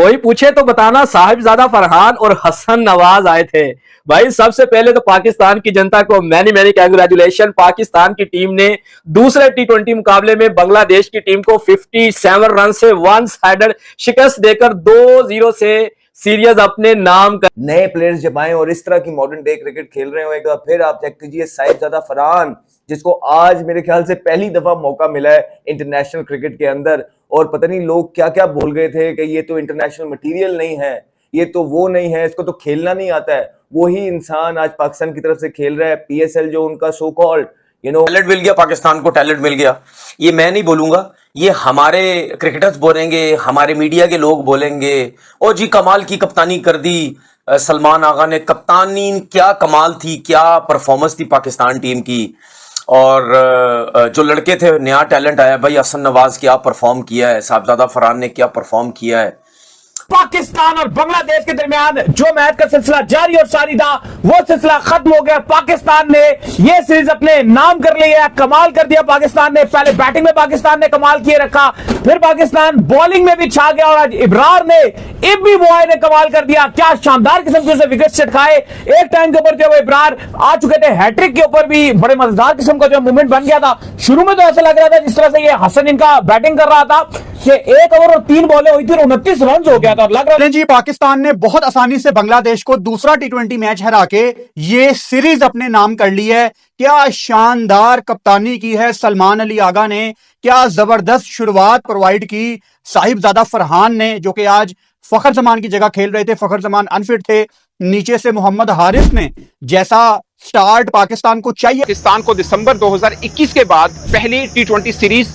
कोई पूछे तो बताना साहिबजादा फरहान और हसन नवाज आए थे। भाई सबसे पहले तो पाकिस्तान की जनता को मैनी मैनी कैंग्रेचुलेशन। पाकिस्तान की टीम ने दूसरे टी20 मुकाबले में बांग्लादेश की टीम को 57 रन से वन साइडेड शिकस्त देकर 2-0 से सीरीज अपने नाम कर। नए प्लेयर्स जब आए और इस तरह की मॉडर्न डे क्रिकेट खेल रहे हो, एक बार फिर आप चेक कीजिए साहिबजादा फरहान, जिसको आज मेरे ख्याल से पहली दफा मौका मिला है इंटरनेशनल क्रिकेट के अंदर। और पता नहीं लोग क्या क्या बोल गए थे कि ये तो इंटरनेशनल मटेरियल नहीं है, ये तो वो नहीं है, इसको तो खेलना नहीं आता है। वही इंसान आज पाकिस्तान की तरफ से खेल रहा है। पीएसएल जो उनका सो कॉल्ड टैलेंट मिल गया, पाकिस्तान को टैलेंट मिल गया। ये मैं नहीं बोलूंगा, ये हमारे क्रिकेटर्स बोलेंगे, हमारे मीडिया के लोग बोलेंगे। और जी कमाल की कप्तानी कर दी सलमान आगा ने। कप्तानी क्या कमाल थी, क्या परफॉर्मेंस थी पाकिस्तान टीम की। और जो लड़के थे, नया टैलेंट आया भाई, हसन नवाज क्या परफॉर्म किया है, साहिबजादा फरहान ने क्या परफॉर्म किया है। पाकिस्तान और बांग्लादेश के दरमियान जो मैच का सिलसिला जारी और सारी था, वो सिलसिला खत्म हो गया। पाकिस्तान ने ये सीरीज अपने नाम कर ली है। कमाल कर दिया पाकिस्तान ने। पहले बैटिंग में पाकिस्तान ने कमाल किए रखा, फिर पाकिस्तान बॉलिंग में भी छा गया और आज इब्रार ने, इब्बी बॉय ने कमाल कर दिया। क्या शानदार किस्म के विकेट चटकाए। एक टाइम के ऊपर जो इब्रार आ चुके थे, हैट्रिक के ऊपर भी बड़े मजेदार किस्म का जो मूवमेंट बन गया था। शुरू में तो ऐसा लग रहा था जिस तरह से ये हसन इनका बैटिंग कर रहा था कि 1 ओवर और 3 बॉलें हुई थी और 29 रन हो गया था। लग रहा जी पाकिस्तान ने बहुत आसानी से बांग्लादेश को दूसरा टी20 मैच हरा के ये सीरीज अपने नाम कर ली है। क्या शानदार कप्तानी की है सलमान अली आगा ने, क्या जबरदस्त शुरुआत प्रोवाइड की साहिबजादा फरहान ने, जो कि आज फखर जमान की जगह खेल रहे थे। फखर जमान अनफिट थे। नीचे से मोहम्मद हारिस ने जैसा स्टार्ट पाकिस्तान को चाहिए। पाकिस्तान को दिसंबर 2021 के बाद पहली टी20 सीरीज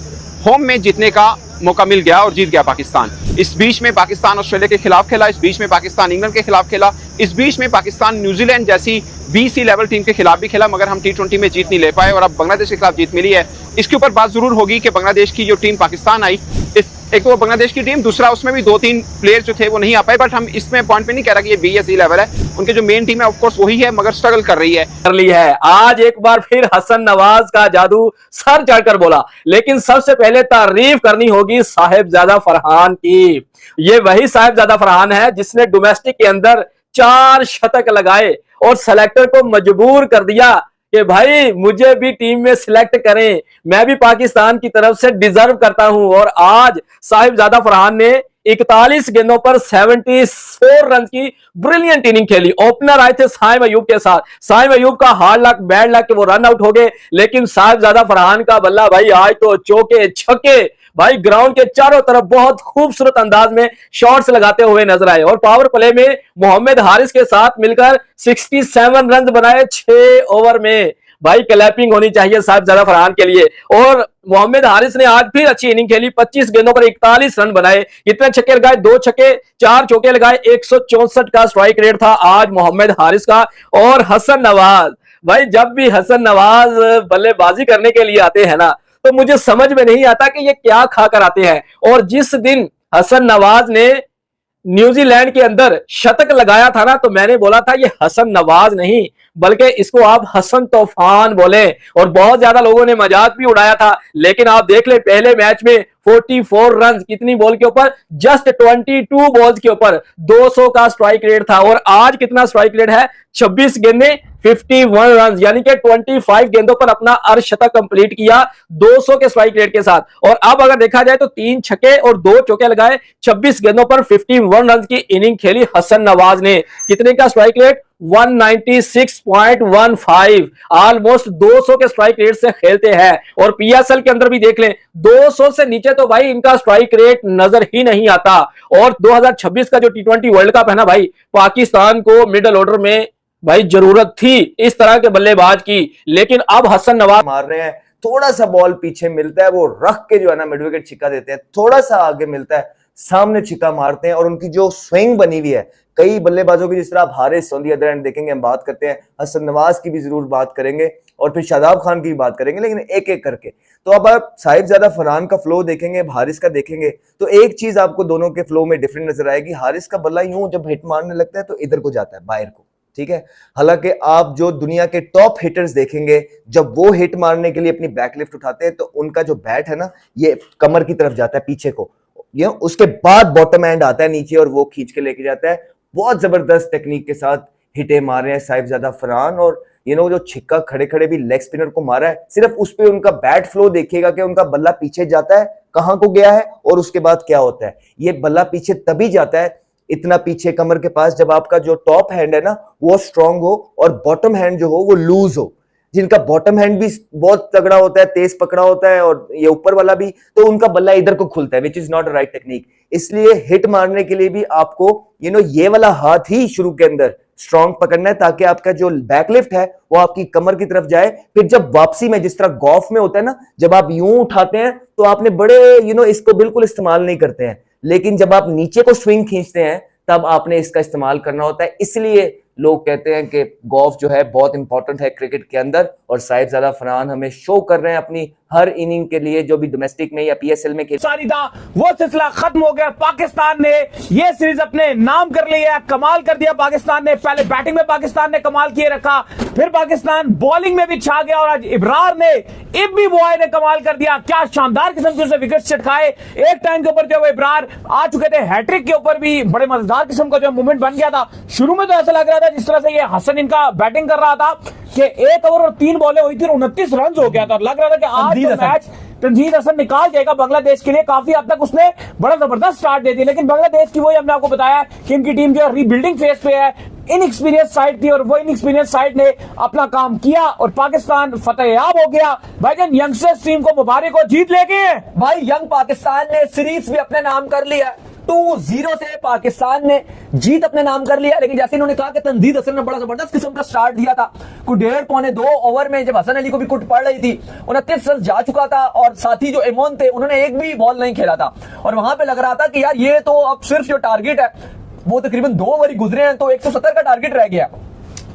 होम में जीतने का मौका मिल गया और जीत गया पाकिस्तान। इस बीच में पाकिस्तान ऑस्ट्रेलिया के खिलाफ खेला, इस बीच में पाकिस्तान इंग्लैंड के खिलाफ खेला, इस बीच में पाकिस्तान न्यूजीलैंड जैसी बीसी लेवल टीम के खिलाफ भी खेला, मगर हम टी20 में जीत नहीं ले पाए और अब बांग्लादेश के खिलाफ जीत मिली है। इसके ऊपर बात जरूर होगी कि बांग्लादेश की जो टीम पाकिस्तान आई, एक तो बांग्लादेश की टीम, दूसरा उसमें भी 2-3 प्लेयर जो थे वो नहीं आ पाए। बट हम इसमें पॉइंट पे नहीं कह रहा कि ये बी या सी लेवल है। उनके जो मेन टीम है ऑफ कोर्स वही है, मगर स्ट्रगल कर रही है। कर ली है। आज एक बार फिर हसन नवाज का जादू सर चढ़कर बोला। लेकिन सबसे पहले तारीफ करनी होगी साहिबजादा फरहान की। ये वही साहिबजादा फरहान है जिसने डोमेस्टिक के अंदर 4 शतक लगाए और सेलेक्टर को मजबूर कर दिया कि भाई मुझे भी टीम में सिलेक्ट करें, मैं भी पाकिस्तान की तरफ से डिजर्व करता हूं। और आज साहिबजादा फरहान ने 41 गेंदों पर 74 रन की ब्रिलियंट इनिंग खेली। ओपनर आए थे साइम अयूब के साथ। साइम अयूब का हार्ड लक बैड लक के वो रन आउट हो गए, लेकिन साहिबजादा फरहान का बल्ला भाई आज तो चौके छक्के भाई ग्राउंड के चारों तरफ बहुत खूबसूरत अंदाज में शॉट्स लगाते हुए नजर आए। और पावर प्ले में मोहम्मद हारिस के साथ मिलकर 67 रन बनाए 6 ओवर में। भाई क्लैपिंग होनी चाहिए साहिबजादा फरहान के लिए। और मोहम्मद हारिस ने आज फिर अच्छी इनिंग खेली, 25 गेंदों पर 41 रन बनाए। कितने छक्के लगाए? 2 छक्के 4 चौके लगाए। 164 का स्ट्राइक रेट था आज मोहम्मद हारिस का। और हसन नवाज, भाई जब भी हसन नवाज बल्लेबाजी करने के लिए आते हैं ना, तो मुझे समझ में नहीं आता कि ये क्या खाकर आते हैं। और जिस दिन हसन नवाज ने न्यूजीलैंड के अंदर शतक लगाया था ना, तो मैंने बोला था ये हसन नवाज नहीं बल्कि इसको आप हसन तूफान बोले। और बहुत ज्यादा लोगों ने मजाक भी उड़ाया था। लेकिन आप देख ले पहले मैच में 44 रन, कितनी बॉल के ऊपर? जस्ट 22 बॉल्स के ऊपर 200 का स्ट्राइक रेट था। और आज कितना स्ट्राइक रेट है? 26 गेंदें 51 रन, यानी कि 25 गेंदों पर अपना अर्धशतक कंप्लीट किया 200 के स्ट्राइक रेट के साथ। और अब अगर देखा जाए तो 3 छक्के और 2 चौके लगाए, 26 गेंदों पर 51 रन की इनिंग खेली हसन नवाज ने। कितने का स्ट्राइक रेट? 196.15, ऑलमोस्ट 200 के स्ट्राइक रेट से खेलते हैं। और पीएसएल के अंदर भी देख लें 200 से नीचे तो भाई इनका स्ट्राइक रेट नजर ही नहीं आता। और 2026 का जो टी20 वर्ल्ड कप है ना भाई, पाकिस्तान को मिडिल ऑर्डर में भाई जरूरत थी इस तरह के बल्लेबाज की। लेकिन अब हसन नवाज मार रहे हैं, थोड़ा सा बॉल पीछे मिलता है, वो रख के जो है ना मिड विकेट छिक्का देते हैं। थोड़ा सा आगे मिलता है, सामने छिक्का मारते हैं। और उनकी जो स्विंग बनी हुई है कई बल्लेबाजों की, जिस तरह आप Haris on the other and देखेंगे, हम बात करते हैं हसन नवाज की भी जरूर बात करेंगे और फिर शादाब खान की भी बात करेंगे, लेकिन एक एक करके। तो अब आप साहिबजादा फरहान का फ्लो देखेंगे, हारिस का देखेंगे, तो एक चीज आपको दोनों के फ्लो में डिफरेंट नजर आएगी। हारिस का बल्ला यूं जब हिट मारने लगता है तो इधर को जाता है, बाहर को, ठीक है। हालांकि आप जो दुनिया के टॉप हिटर्स देखेंगे, जब वो हिट मारने के लिए अपनी बैकलिफ्ट उठाते हैं तो उनका जो बैट है ना, ये कमर की तरफ जाता है, पीछे को, ये उसके बाद बॉटम एंड आता है नीचे और वो खींच के लेके जाता है। बहुत जबरदस्त टेक्निक के साथ हिटे मार रहे हैं साहिबजादा फरहान, और जो छिक्का खड़े खड़े भी लेग स्पिनर को मारा है, सिर्फ उस पे उनका बैट फ्लो देखिएगा कि उनका बल्ला पीछे जाता है, कहां को गया है और उसके बाद क्या होता है। ये बल्ला पीछे तभी जाता है इतना पीछे कमर के पास जब आपका जो टॉप हैंड है ना वो स्ट्रांग हो और बॉटम हैंड जो हो वो लूज हो। जिनका बॉटम हैंड भी बहुत तगड़ा होता है, तेज पकड़ा होता है, और ये ऊपर वाला भी, तो उनका बल्ला इधर को खुलता है, which is not right technique. इसलिए हिट मारने के लिए भी आपको ये वाला हाथ ही शुरू के अंदर स्ट्रांग पकड़ना है, ताकि आपका जो बैकलिफ्ट है वो आपकी कमर की तरफ जाए। फिर जब वापसी में, जिस तरह गोल्फ में होता है ना, जब आप यूं उठाते हैं तो आपने बड़े इसको बिल्कुल इस्तेमाल नहीं करते हैं, लेकिन जब आप नीचे को स्विंग खींचते हैं तब आपने इसका इस्तेमाल करना होता है। इसलिए लोग कहते हैं कि गोल्फ जो है बहुत इंपॉर्टेंट है क्रिकेट के अंदर, और साहिबजादा फरहान हमें शो कर रहे हैं अपनी हर इनिंग के लिए, जो भी डोमेस्टिक में या पीएसएल में खेल। सारी था वो सिलसिला खत्म हो गया। पाकिस्तान ने ये सीरीज अपने नाम कर ली है। कमाल कर दिया पाकिस्तान ने। पहले बैटिंग में पाकिस्तान ने कमाल किए रखा, फिर पाकिस्तान बॉलिंग में भी छा गया, और आज इब्रार ने, इब्बी बॉय ने कमाल कर दिया। क्या शानदार किस्म के उसे विकेट चटकाए। एक टाइम के ऊपर जो वो इब्रार आ चुके थे, हैट्रिक के ऊपर भी बड़े मजेदार किस्म का जो मूवमेंट बन गया था। शुरू में तो ऐसा लग रहा था जिस तरह से ये हसन इनका बैटिंग कर रहा था कि 1 ओवर और 3 बॉलें हुई थी, 29 रन हो गया था। लग रहा था कि आज तो मैच तंजीद हसन निकाल जाएगा बांग्लादेश के लिए। काफी हद तक उसने बड़ा जबरदस्त स्टार्ट दे दिया, लेकिन बांग्लादेश की वही हमने आपको बताया कि इनकी टीम जो है रीबिल्डिंग फेज पे है। इनएक्सपीरियंस साइड थी और वो इनएक्सपीरियंस साइड ने अपना काम किया और पाकिस्तान फतेहयाब हो गया। भाईजान यंगस्टर्स टीम को मुबारक हो, जीत लेके भाई यंग पाकिस्तान ने सीरीज भी अपने नाम कर लिया। 2-0 से पाकिस्तान ने जीत अपने नाम कर लिया। लेकिन जैसे इन्होंने कहा कि तंजीद हसन ने बड़ा जबरदस्त किस्म का स्टार्ट दिया था, कुछ 1.5-2 ओवर में जब हसन अली को भी कुट पड़ रही थी, 29 रन जा चुका था, और साथी जो इमोन थे उन्होंने एक भी बॉल नहीं खेला था, और वहां पे लग रहा था कि यार ये तो अब सिर्फ जो टारगेट है वो तकरीबन 2 ओवर ही गुजरे हैं तो 170 का टारगेट रह गया।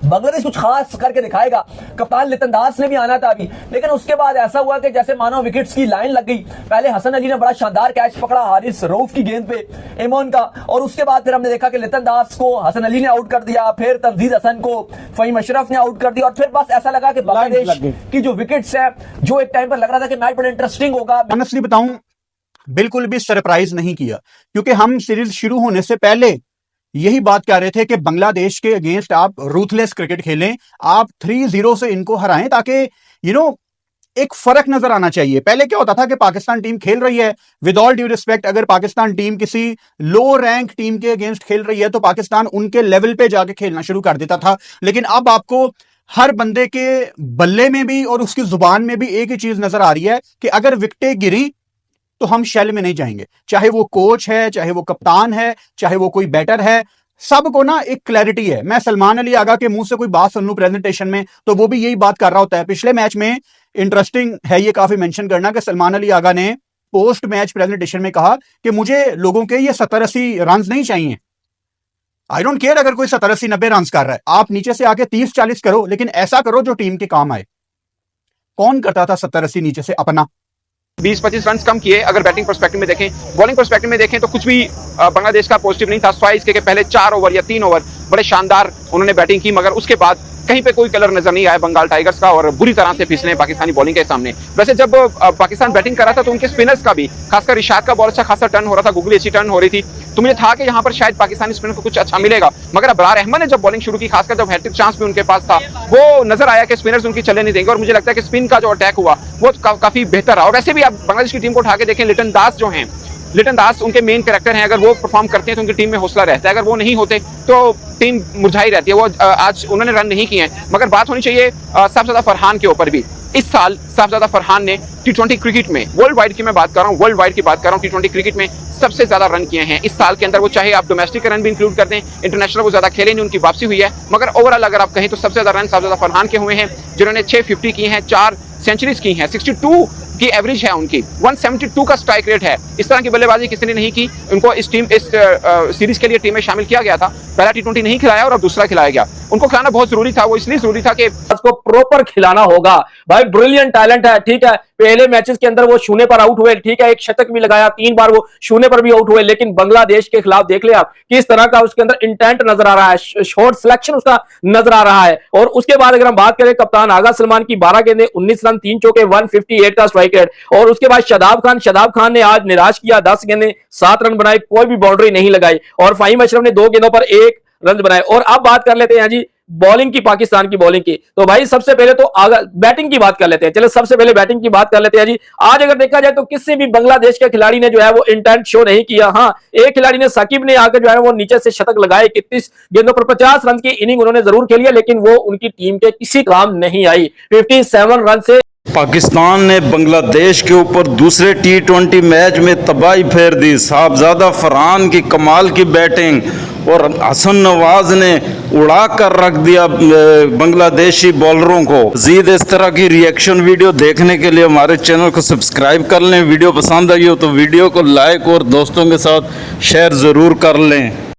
बांग्लादेश कुछ खास करके दिखाएगा। कप्तान लितन दास ने भी आना था अभी, लेकिन उसके बाद ऐसा हुआ कि जैसे मानो विकेट्स की लाइन लग गई। पहले हसन अली ने बड़ा शानदार कैच पकड़ा हारिस रऊफ की गेंद पे इमोन का, और उसके बाद फिर हमने देखा कि लितन दास को हसन अली ने आउट कर दिया, फिर तंजीद हसन को फहीम अशरफ ने आउट कर दिया, और फिर बस ऐसा लगा कि बांग्लादेश की जो विकेट्स है, जो एक टाइम पर लग रहा था कि मैच बड़ा इंटरेस्टिंग होगा। ऑनेस्टली बताऊं, बिल्कुल भी सरप्राइज नहीं किया, क्योंकि हम सीरीज शुरू होने से पहले यही बात कह रहे थे कि बांग्लादेश के अगेंस्ट आप रूथलेस क्रिकेट खेलें, आप 3-0 से इनको हराएं, ताकि एक फर्क नजर आना चाहिए। पहले क्या होता था कि पाकिस्तान टीम खेल रही है, विद ऑल ड्यू रिस्पेक्ट, अगर पाकिस्तान टीम किसी लो रैंक टीम के अगेंस्ट खेल रही है तो पाकिस्तान उनके लेवल पे जाके खेलना शुरू कर देता था। लेकिन अब आपको हर बंदे के बल्ले में भी और उसकी जुबान में भी एक ही चीज नजर आ रही है कि अगर विकेटें गिरी तो हम शेल में नहीं जाएंगे। चाहे वो कोच है, चाहे वो कप्तान है, चाहे वो कोई बैटर है, सबको ना एक क्लैरिटी है। मैं सलमान अली आगा के मुंह से कोई बात सुन लूं प्रेजेंटेशन में तो वो भी यही बात कर रहा होता है। पिछले मैच में इंटरेस्टिंग है ये काफी मेंशन करना कि सलमान अली आगा ने पोस्ट मैच प्रेजेंटेशन में कहा कि मुझे लोगों के ये 70-80 रन नहीं चाहिए। आई डोंट केयर अगर कोई 70-80-90 रन कर रहा है, आप नीचे से आके 30-40 करो, लेकिन ऐसा करो जो टीम के काम आए। कौन करता था 70-80 नीचे से अपना? 20-25 रन कम किए। अगर बैटिंग पर्सपेक्टिव में देखें, बॉलिंग पर्सपेक्टिव में देखें तो कुछ भी बांग्लादेश का पॉजिटिव नहीं था। स्वाइस के पहले 4 ओवर या 3 ओवर बड़े शानदार उन्होंने बैटिंग की, मगर उसके बाद कहीं पे कोई कलर नजर नहीं आया बंगाल टाइगर्स का, और बुरी तरह से फिसले पाकिस्तानी बॉलिंग के सामने। वैसे जब पाकिस्तान बैटिंग कर रहा था तो उनके स्पिनर्स का भी, खासकर इशाक का बॉल अच्छा खासा टर्न हो रहा था, गुगली अच्छी टर्न हो रही थी, तो मुझे था कि यहाँ पर शायद पाकिस्तानी स्पिनर को कुछ अच्छा मिलेगा। मगर अबरार अहमद ने जब बॉलिंग शुरू की, खासकर जब हैट्रिक चांस भी उनके पास था, वो नजर आया कि स्पिनर्स उनकी चले नहीं देंगे, और मुझे लगता है कि स्पिन का जो अटैक हुआ वो काफी बेहतर रहा। और वैसे भी आप बांग्लादेश की टीम को उठा के देखें, लिटन दास जो हैं, लिटन दास उनके मेन कैरेक्टर हैं। अगर वो परफॉर्म करते हैं तो उनकी टीम में हौसला रहता है, अगर वो नहीं होते तो टीम मुरझाई रहती है। वो आज उन्होंने रन नहीं किए हैं, मगर बात होनी चाहिए साहिबजादा फरहान के ऊपर भी। इस साल साहिबजादा फरहान ने T20 क्रिकेट में, वर्ल्ड वाइड की मैं बात कर रहा हूँ, वर्ल्ड वाइड की बात कर रहा हूँ, T20 क्रिकेट में सबसे ज्यादा रन किए हैं इस साल के अंदर। वो चाहे आप डोमेस्टिक रन भी इंक्लूड कर दें, इंटरनेशनल वो ज्यादा खेले नहीं, उनकी वापसी हुई है, मगर ओवरऑल अगर आप कहें तो सबसे ज्यादा रन साहिबजादा फरहान के हुए हैं, जिन्होंने 650 की हैं, 4 सेंचुरीज की हैं, 62 की एवरेज है उनकी, 172 का स्ट्राइक रेट है। इस तरह की बल्लेबाजी किसी ने नहीं की। उनको इस सीरीज के लिए टीम में शामिल किया गया था। पहला T20 नहीं खिलाया और अब दूसरा खिलाया गया। उनको खिलाना बहुत जरूरी था, वो इसलिए जरूरी था कि उसको प्रॉपर खिलाना होगा। भाई ब्रिलियंट टैलेंट है, ठीक है। पहले मैचेस के अंदर वो शून्य पर आउट हुए, ठीक है, एक शतक भी लगाया, 3 बार वो शून्य पर भी आउट हुए, लेकिन बांग्लादेश के खिलाफ देख ले आप किस तरह का उसके अंदर इंटेंट नजर आ रहा है, शॉट सिलेक्शन उसका नजर आ रहा है। और उसके बाद अगर हम बात करें कप्तान आगा सलमान की, 12 गेंदें 19 रन 3 चौके 158 का स्ट्राइक विकेट। और उसके बाद शादाब खान ने आज निराश किया, 10 गेंदें 7 रन बनाए, कोई भी बाउंड्री नहीं लगाई। और फहीम अशरफ ने 2 गेंदों पर 1 रन बनाए। और अब बात कर लेते हैं जी बॉलिंग की, पाकिस्तान की बॉलिंग की। तो भाई सबसे पहले तो बैटिंग की बात कर लेते हैं। चलो सबसे पहले बैटिंग की बात कर लेते हैं जी। आज अगर देखा जाए तो किसी भी बांग्लादेश के खिलाड़ी ने जो है वो इंटेंट शो नहीं किया। हाँ, एक खिलाड़ी ने, साकिब ने आकर जो है वो नीचे से शतक लगाए, 31 गेंदों पर 50 रन की इनिंग उन्होंने जरूर खेली है, लेकिन वो उनकी टीम के किसी काम नहीं आई। 57 रन से पाकिस्तान ने बांग्लादेश के ऊपर दूसरे T20 मैच में तबाही फेर दी। साहबजादा फरहान की कमाल की बैटिंग और हसन नवाज ने उड़ा कर रख दिया बांग्लादेशी बॉलरों को। मजीद इस तरह की रिएक्शन वीडियो देखने के लिए हमारे चैनल को सब्सक्राइब कर लें। वीडियो पसंद आई हो तो वीडियो को लाइक और दोस्तों के साथ शेयर ज़रूर कर लें।